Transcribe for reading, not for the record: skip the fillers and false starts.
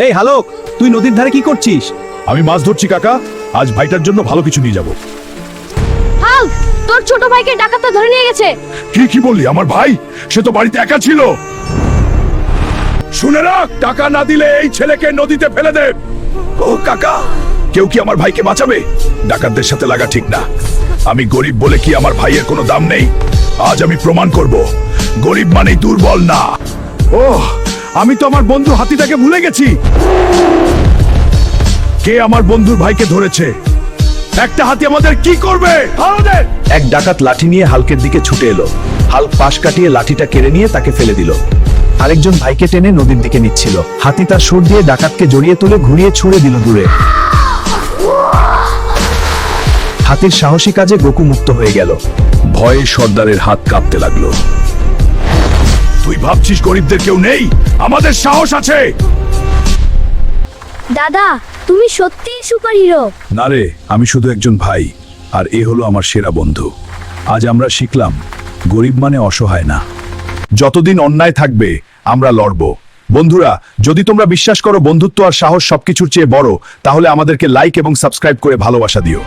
এই হালক, তুই নদীর ধারে কি করছিস? আমি মাছ ধরছি কাকা, আজ ভাইটার জন্য ভালো কিছু নিয়ে যাব। হাল্ক, তোর ছোট ভাইকে ডাকাতরা ধরে নিয়ে গেছে। কি বললি? আমার ভাই সে তো বাড়িতে একা ছিল। শুনে রাখ, টাকা না দিলে এই ছেলেকে নদীতে ফেলে দে। ও কাকা, কেউ কি আমার ভাইকে বাঁচাবে? ডাকাতদের সাথে লাগা ঠিক না। আমি গরিব বলে কি আমার ভাইয়ের কোনো দাম নেই? আজ আমি প্রমাণ করব, গরিব মানেই দুর্বল না। ওহ, আমি তো আমার বন্ধু হাতিটাকে ভুলে গেছি। কে আমার বন্ধুর ভাইকে ধরেছে? একটা হাতি আমাদের কি করবে? এক ডাকাত লাঠি নিয়ে হালকের দিকে ছুটে এলো। হালক পাশ কাটিয়ে লাঠিটা কেড়ে নিয়ে তাকে ফেলে দিল। আরেকজন ভাইকে টেনে নদীর দিকে নিচ্ছিল। হাতি তার সুর দিয়ে ডাকাতকে জড়িয়ে তুলে ঘুরিয়ে ছুঁড়ে দিল দূরে। হাতির সাহসী কাজে গোকু মুক্ত হয়ে গেল। ভয়ে সর্দারের হাত কাঁপতে লাগলো। তুই ভাবছিস গরিবদের কেউ নেই? আমাদের সাহস আছে। দাদা, তুমি সত্যিই সুপারহিরো। না রে, আমি শুধু একজন ভাই, আর এ হলো আমার সেরা বন্ধু। আজ আমরা শিখলাম, গরিব মানে অসহায় না। যতদিন অন্যায় থাকবে আমরা লড়ব। বন্ধুরা, যদি তোমরা বিশ্বাস করো বন্ধুত্ব আর সাহস সবকিছুর চেয়ে বড়, তাহলে আমাদেরকে লাইক এবং সাবস্ক্রাইব করে ভালোবাসা দিও।